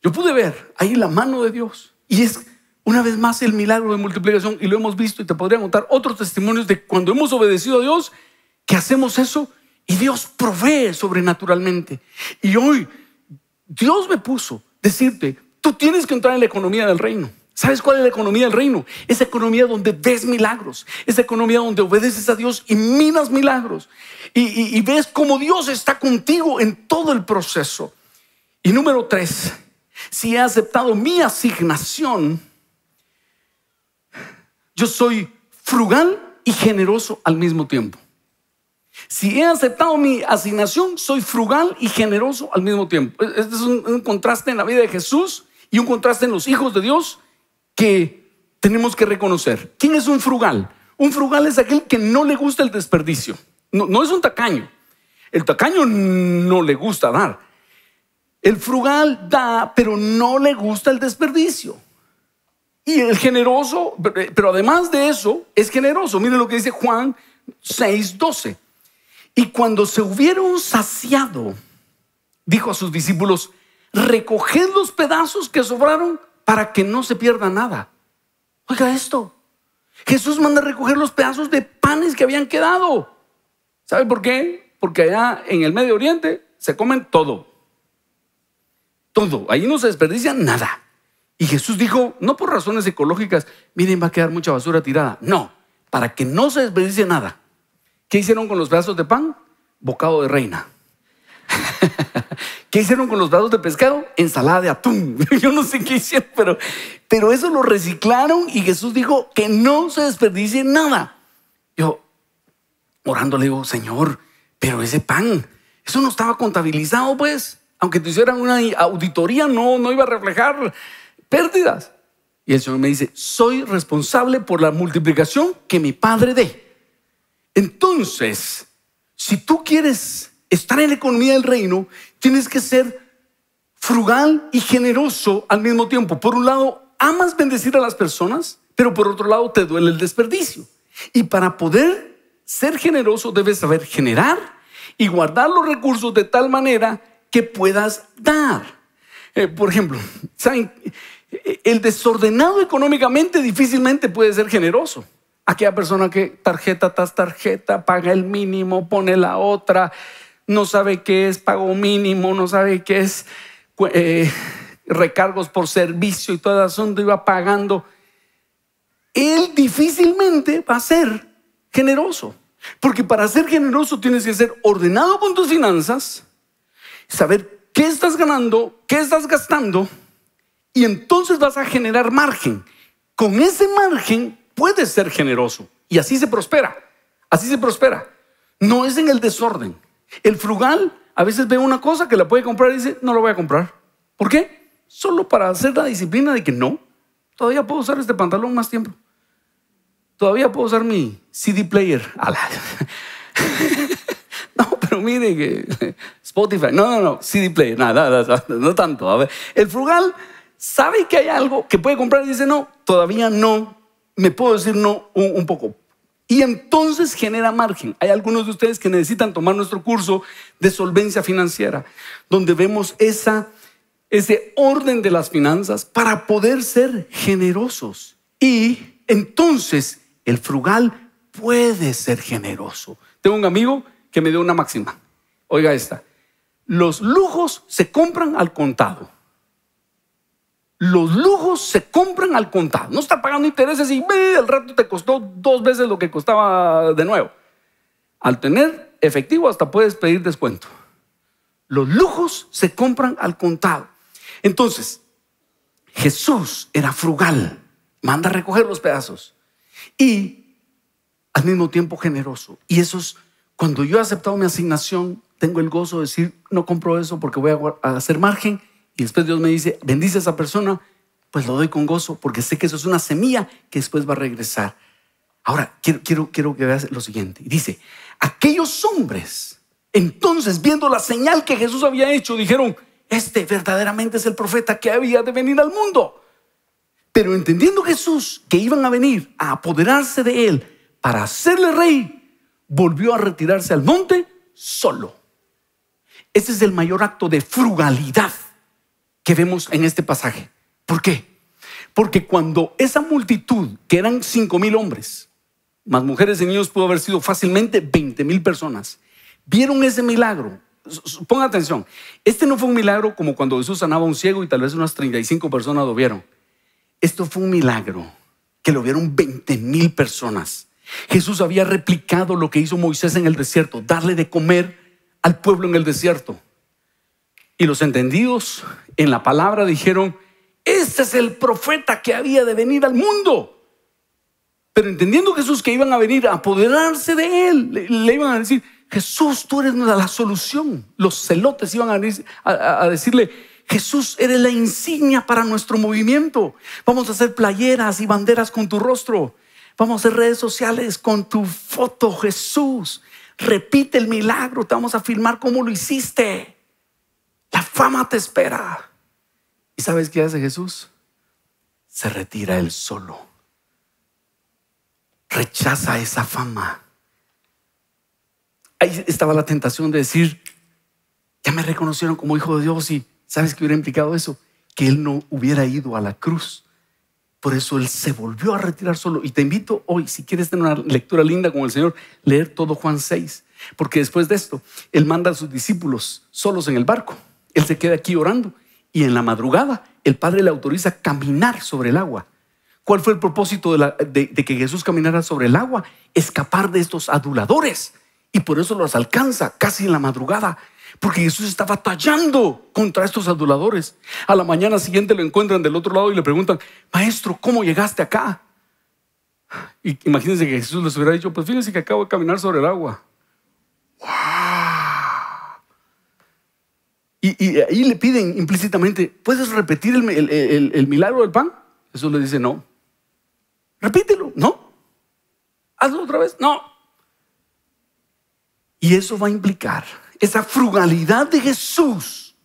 yo pude ver ahí la mano de Dios. Y es una vez más el milagro de multiplicación. Y lo hemos visto, y te podría contar otros testimonios de cuando hemos obedecido a Dios, que hacemos eso y Dios provee sobrenaturalmente. Y hoy Dios me puso decirte: tú tienes que entrar en la economía del reino. ¿Sabes cuál es la economía del reino? Esa economía donde ves milagros, esa economía donde obedeces a Dios y miras milagros y ves cómo Dios está contigo en todo el proceso. Y número 3, si he aceptado mi asignación, yo soy frugal y generoso al mismo tiempo. Si he aceptado mi asignación, soy frugal y generoso al mismo tiempo. Este es un contraste en la vida de Jesús y un contraste en los hijos de Dios que tenemos que reconocer. ¿Quién es un frugal? Un frugal es aquel que no le gusta el desperdicio. No es un tacaño. El tacaño no le gusta dar. El frugal da, pero no le gusta el desperdicio. Y el generoso, pero además de eso, es generoso. Miren lo que dice Juan 6:12. Y cuando se hubieron saciado, dijo a sus discípulos: recoged los pedazos que sobraron para que no se pierda nada. Oiga esto. Jesús manda a recoger los pedazos de panes que habían quedado. ¿Sabe por qué? Porque allá en el Medio Oriente se comen todo. Todo. Ahí no se desperdicia nada. Y Jesús dijo, no por razones ecológicas, miren, va a quedar mucha basura tirada. No, para que no se desperdicie nada. ¿Qué hicieron con los pedazos de pan? Bocado de reina. ¿Qué hicieron con los pedazos de pescado? Ensalada de atún. Yo no sé qué hicieron, pero eso lo reciclaron y Jesús dijo que no se desperdicie nada. Yo, orando, le digo, Señor, pero ese pan, eso no estaba contabilizado, pues. Aunque te hicieran una auditoría, no iba a reflejar pérdidas. Y el Señor me dice, soy responsable por la multiplicación que mi Padre dé. Entonces, si tú quieres estar en la economía del reino, tienes que ser frugal y generoso al mismo tiempo. Por un lado, amas bendecir a las personas, pero por otro lado te duele el desperdicio. Y para poder ser generoso debes saber generar y guardar los recursos de tal manera que puedas dar. Por ejemplo, ¿saben? El desordenado económicamente difícilmente puede ser generoso. Aquella persona que tarjeta tras tarjeta, paga el mínimo, pone la otra, no sabe qué es pago mínimo, no sabe qué es recargos por servicio y todo el asunto, iba pagando. Él difícilmente va a ser generoso. Porque para ser generoso tienes que ser ordenado con tus finanzas, saber qué estás ganando, qué estás gastando, y entonces vas a generar margen. Con ese margen puedes ser generoso y así se prospera. Así se prospera. No es en el desorden. El frugal a veces ve una cosa que la puede comprar y dice, no lo voy a comprar. ¿Por qué? Solo para hacer la disciplina de que no, todavía puedo usar este pantalón más tiempo. Todavía puedo usar mi CD player. No, pero mire que Spotify, no, CD player, no tanto. A ver, el frugal sabe que hay algo que puede comprar y dice, no, todavía no, me puedo decir no un poco. Y entonces genera margen. Hay algunos de ustedes que necesitan tomar nuestro curso de solvencia financiera, donde vemos ese orden de las finanzas para poder ser generosos. Y entonces el frugal puede ser generoso. Tengo un amigo que me dio una máxima. Oiga esta. Los lujos se compran al contado. Los lujos se compran al contado. No está pagando intereses y al rato te costó 2 veces lo que costaba de nuevo. Al tener efectivo hasta puedes pedir descuento. Los lujos se compran al contado. Entonces, Jesús era frugal. Manda a recoger los pedazos. Y al mismo tiempo generoso. Y eso es cuando yo he aceptado mi asignación, tengo el gozo de decir, no compro eso porque voy a hacer margen. Y después Dios me dice, bendice a esa persona, pues lo doy con gozo porque sé que eso es una semilla que después va a regresar. Ahora, quiero que veas lo siguiente. Dice, aquellos hombres, entonces viendo la señal que Jesús había hecho, dijeron, este verdaderamente es el profeta que había de venir al mundo. Pero entendiendo Jesús que iban a venir a apoderarse de él para hacerle rey, volvió a retirarse al monte solo. Ese es el mayor acto de frugalidad que vemos en este pasaje. ¿Por qué? Porque cuando esa multitud, que eran 5,000 hombres, más mujeres y niños, pudo haber sido fácilmente 20,000 personas, vieron ese milagro. Pongan atención, este no fue un milagro como cuando Jesús sanaba a un ciego y tal vez unas 35 personas lo vieron. Esto fue un milagro que lo vieron 20,000 personas. Jesús había replicado lo que hizo Moisés en el desierto, darle de comer al pueblo en el desierto. Y los entendidos en la palabra dijeron, este es el profeta que había de venir al mundo. Pero entendiendo Jesús que iban a venir a apoderarse de él, le iban a decir, Jesús, tú eres la solución. Los celotes iban a decirle, Jesús, eres la insignia para nuestro movimiento. Vamos a hacer playeras y banderas con tu rostro. Vamos a hacer redes sociales con tu foto, Jesús. Repite el milagro, te vamos a filmar cómo lo hiciste. La fama te espera. ¿Y sabes qué hace Jesús? Se retira él solo. Rechaza esa fama. Ahí estaba la tentación de decir, ya me reconocieron como hijo de Dios. Y ¿sabes qué hubiera implicado eso? Que él no hubiera ido a la cruz. Por eso él se volvió a retirar solo. Y te invito hoy, si quieres tener una lectura linda con el Señor, leer todo Juan 6. Porque después de esto, él manda a sus discípulos solos en el barco. Él se queda aquí orando Y en la madrugada, el Padre le autoriza caminar sobre el agua. ¿Cuál fue el propósito de que Jesús caminara sobre el agua? Escapar de estos aduladores. Y por eso los alcanza casi en la madrugada. Porque Jesús está batallando contra estos aduladores. A la mañana siguiente lo encuentran del otro lado y le preguntan: Maestro, ¿cómo llegaste acá? Y imagínense que Jesús les hubiera dicho: pues fíjense que acabo de caminar sobre el agua. ¡Wow! Y ahí le piden implícitamente: ¿puedes repetir el milagro del pan? Jesús le dice: no. Repítelo. No. Hazlo otra vez. No. Y eso va a implicar esa frugalidad de Jesús.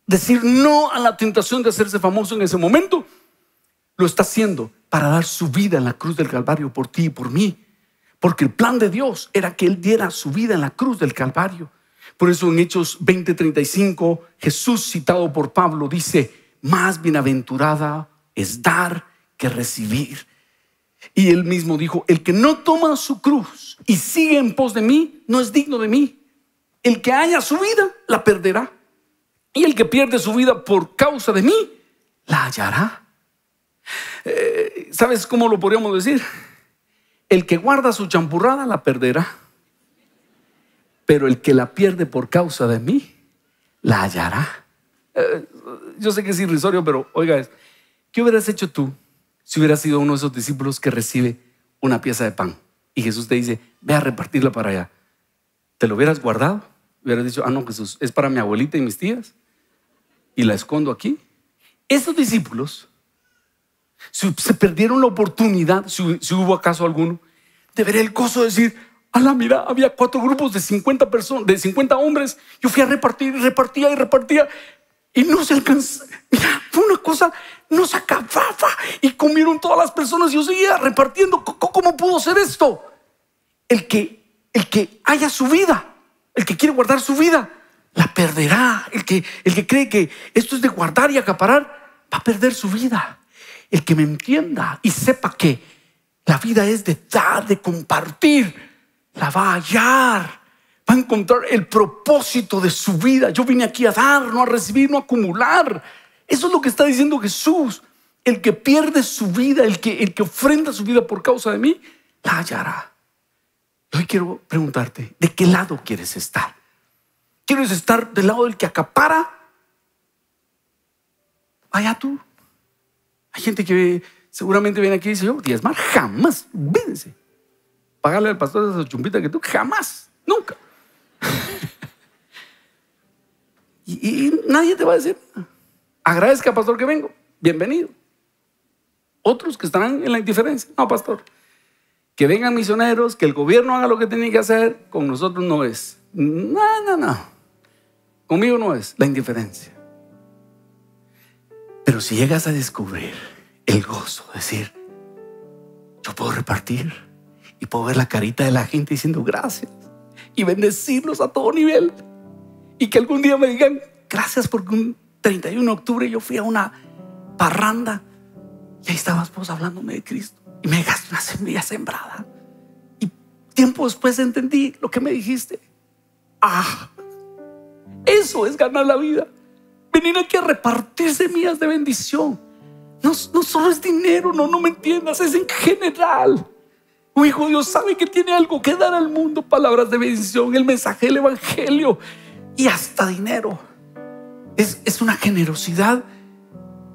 Decir no a la tentación de hacerse famoso en ese momento. Lo está haciendo para dar su vida en la cruz del Calvario por ti y por mí. Porque el plan de Dios era que Él diera su vida en la cruz del Calvario. Por eso en Hechos 20:35, Jesús, citado por Pablo, dice: más bienaventurada es dar que recibir. Y Él mismo dijo: el que no toma su cruz y sigue en pos de mí, no es digno de mí. El que haya su vida, la perderá. Y el que pierde su vida por causa de mí, la hallará. ¿Sabes cómo lo podríamos decir? El que guarda su champurrada, la perderá. Pero el que la pierde por causa de mí, la hallará. Yo sé que es irrisorio, pero oiga, ¿qué hubieras hecho tú si hubieras sido uno de esos discípulos que recibe una pieza de pan y Jesús te dice: ve a repartirla para allá? ¿Te lo hubieras guardado? Hubieras dicho: ah, no, Jesús, es para mi abuelita y mis tías y la escondo aquí. Esos discípulos se perdieron la oportunidad, si hubo acaso alguno, de ver el gozo de decir: ala, mira, había 4 grupos de 50 personas, de 50 hombres. Yo fui a repartir, repartía y no se alcanzó. Mira, fue una cosa, no se acababa y comieron todas las personas y yo seguía repartiendo. ¿Cómo pudo ser esto? El que haya su vida, el que quiere guardar su vida, la perderá. El que cree que esto es de guardar y acaparar, va a perder su vida. El que me entienda y sepa que la vida es de dar, de compartir, la va a hallar. Va a encontrar el propósito de su vida. Yo vine aquí a dar, no a recibir, no a acumular. Eso es lo que está diciendo Jesús. El que pierde su vida, el que ofrenda su vida por causa de mí, la hallará. Hoy quiero preguntarte: ¿de qué lado quieres estar? ¿Quieres estar del lado del que acapara? Allá tú. Hay gente que seguramente viene aquí y dice: yo diezmar jamás, olvídense. Pagarle al pastor esa chumpita que tú, jamás, nunca. y nadie te va a decir: agradezca, pastor, que vengo, bienvenido. Otros que estarán en la indiferencia: no, pastor, que vengan misioneros, que el gobierno haga lo que tiene que hacer, con nosotros no es. No. Conmigo no es la indiferencia. Pero si llegas a descubrir el gozo, decir: yo puedo repartir y puedo ver la carita de la gente diciendo gracias y bendecirlos a todo nivel, y que algún día me digan: gracias porque un 31 de octubre yo fui a una parranda y ahí estabas vos hablándome de Cristo y me dejaste una semilla sembrada y tiempo después entendí lo que me dijiste. Eso es ganar la vida. Venir aquí a repartir semillas de bendición. No solo es dinero, no me entiendas, es en general. Un hijo de Dios sabe que tiene algo que dar al mundo: palabras de bendición, el mensaje del evangelio y hasta dinero. Es una generosidad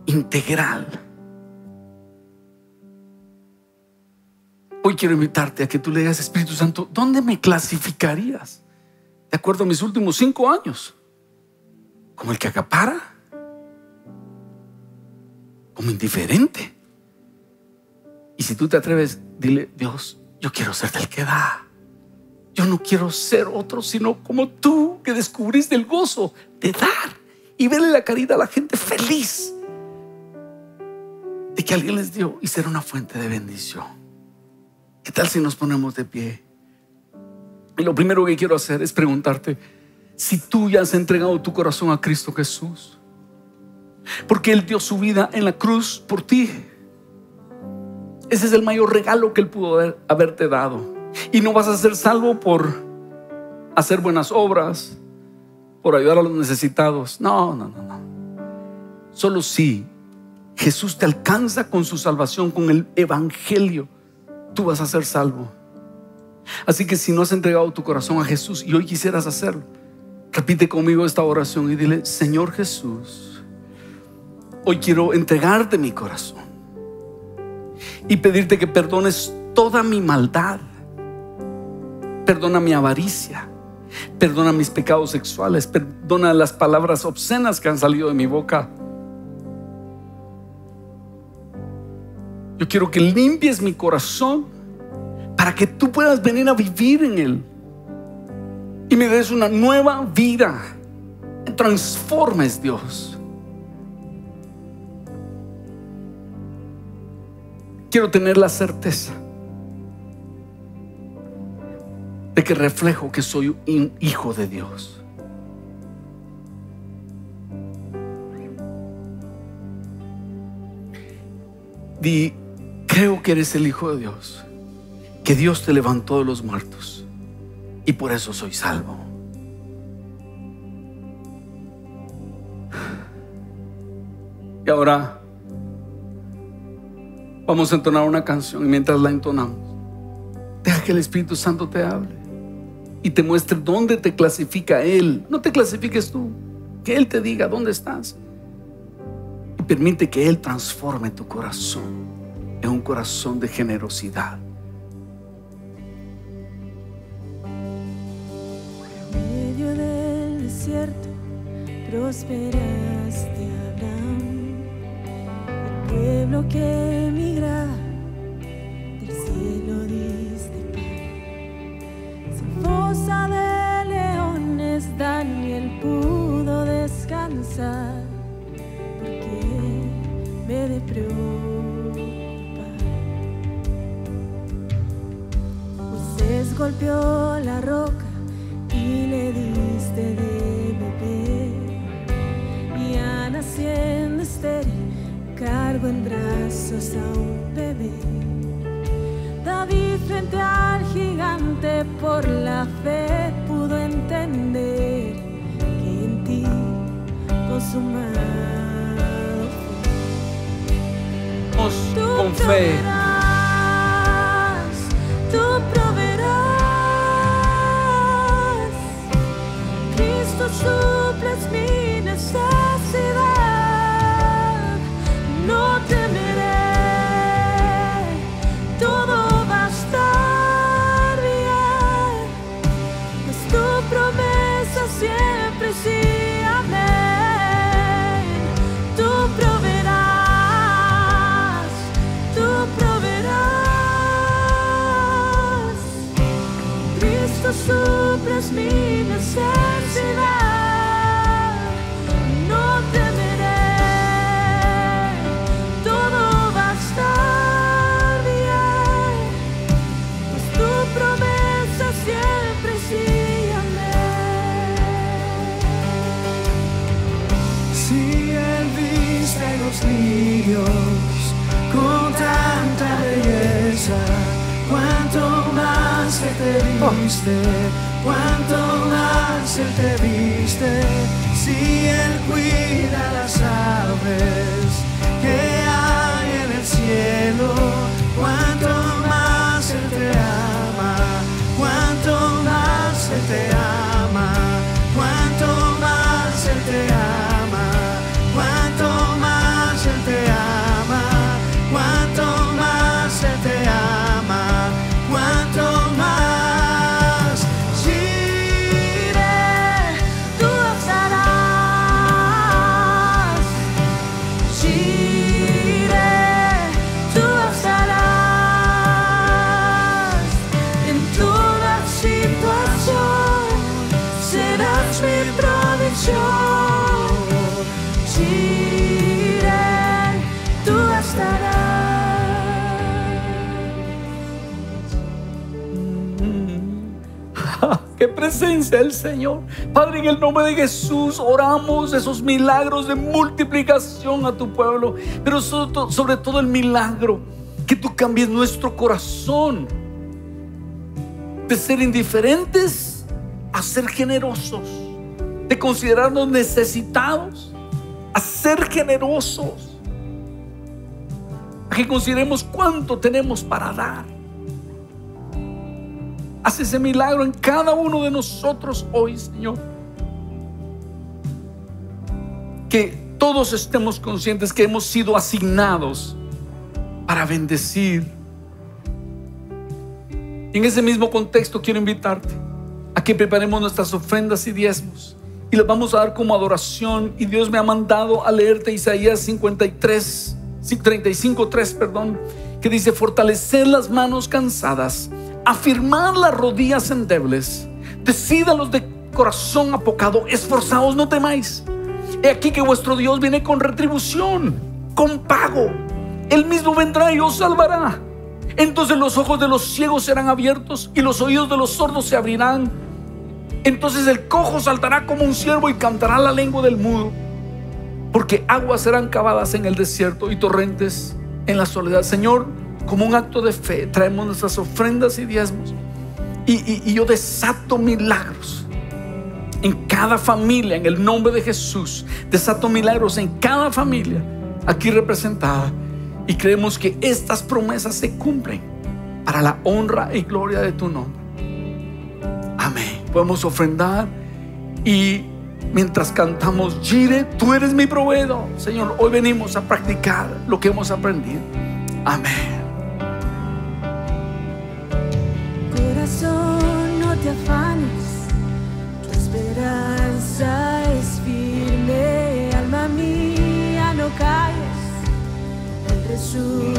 integral. Hoy quiero invitarte a que tú le digas: Espíritu Santo, ¿dónde me clasificarías de acuerdo a mis últimos 5 años? ¿Como el que acapara? ¿Como indiferente? Y si tú te atreves, dile: Dios, yo quiero ser del que da. Yo no quiero ser otro sino como tú, que descubriste el gozo de dar y verle la carita a la gente feliz de que alguien les dio y ser una fuente de bendición. ¿Qué tal si nos ponemos de pie? Y lo primero que quiero hacer es preguntarte si tú ya has entregado tu corazón a Cristo Jesús, porque Él dio su vida en la cruz por ti. Ese es el mayor regalo que Él pudo haberte dado. Y no vas a ser salvo por hacer buenas obras, por ayudar a los necesitados. No. Solo si Jesús te alcanza con su salvación, con el evangelio, tú vas a ser salvo. Así que si no has entregado tu corazón a Jesús y hoy quisieras hacerlo, repite conmigo esta oración y dile: Señor Jesús, hoy quiero entregarte mi corazón y pedirte que perdones toda mi maldad. Perdona mi avaricia, perdona mis pecados sexuales, perdona las palabras obscenas que han salido de mi boca. Yo quiero que limpies mi corazón para que tú puedas venir a vivir en él y me des una nueva vida. Me transformes, Dios. Quiero tener la certeza de que reflejo que soy un hijo de Dios. Di: creo que eres el Hijo de Dios, que Dios te levantó de los muertos y por eso soy salvo. Y ahora vamos a entonar una canción, y mientras la entonamos, deja que el Espíritu Santo te hable y te muestre dónde te clasifica Él. No te clasifiques tú, que Él te diga dónde estás. Y permite que Él transforme tu corazón en un corazón de generosidad. En medio del desierto prosperaste a Abraham, el pueblo que emigraba, del cielo diste pan. Sin fosa de leones Daniel pudo descansar, porque me de preocupar. Moisés golpeó la roca y le diste de beber, y Ana, siendo estéril, cargó en brazos a un bebé. David, frente al gigante, por la fe pudo entender que en ti consumado fue. Tú Con fe. Tú proveerás. Cristo, suples mi necesidad. No temeré, todo va a estar bien, pues tu promesa siempre sí, amén. Tú proveerás, tú proveerás. Cristo, suples mi necesidad. No temeré, todo va a estar bien, pues tu promesa siempre sí, amén. Si Él viste los lirios con tanta belleza, cuánto más Él te viste, cuánto más Él te viste. Si Él cuida las aves que hay en el cielo, cuánto más Él te ama, cuánto más Él te ama, cuánto más Él te ama, cuánto más Él te ama, cuánto más Él te ama, cuánto más. Jireh, tú estarás. Jireh, tú estarás en toda situación, serás mi provisión. Jireh, tú estarás. ¡Qué presencia del Señor! Padre, en el nombre de Jesús oramos esos milagros de multiplicación a tu pueblo, pero sobre todo el milagro que tú cambies nuestro corazón de ser indiferentes a ser generosos, de considerarnos necesitados a ser generosos, a que consideremos cuánto tenemos para dar. Haz ese milagro en cada uno de nosotros hoy, Señor. Que todos estemos conscientes que hemos sido asignados para bendecir. En ese mismo contexto quiero invitarte a que preparemos nuestras ofrendas y diezmos y las vamos a dar como adoración. Y Dios me ha mandado a leerte Isaías 35:3, que dice: fortaleced las manos cansadas, afirmad las rodillas endebles, decid a los de corazón apocado, esforzaos, no temáis. He aquí que vuestro Dios viene con retribución, con pago. Él mismo vendrá y os salvará. Entonces los ojos de los ciegos serán abiertos y los oídos de los sordos se abrirán. Entonces el cojo saltará como un ciervo y cantará la lengua del mudo. Porque aguas serán cavadas en el desierto y torrentes en la soledad. Señor, como un acto de fe, traemos nuestras ofrendas y diezmos. Y yo desato milagros en cada familia, en el nombre de Jesús. Desato milagros en cada familia aquí representada. Y creemos que estas promesas se cumplen para la honra y gloria de tu nombre. Amén. Podemos ofrendar y mientras cantamos Jireh, tú eres mi proveedor. Señor, hoy venimos a practicar lo que hemos aprendido. Amén. Corazón, no te afanes, tu esperanza es firme. Alma mía, no calles, Él resucitó.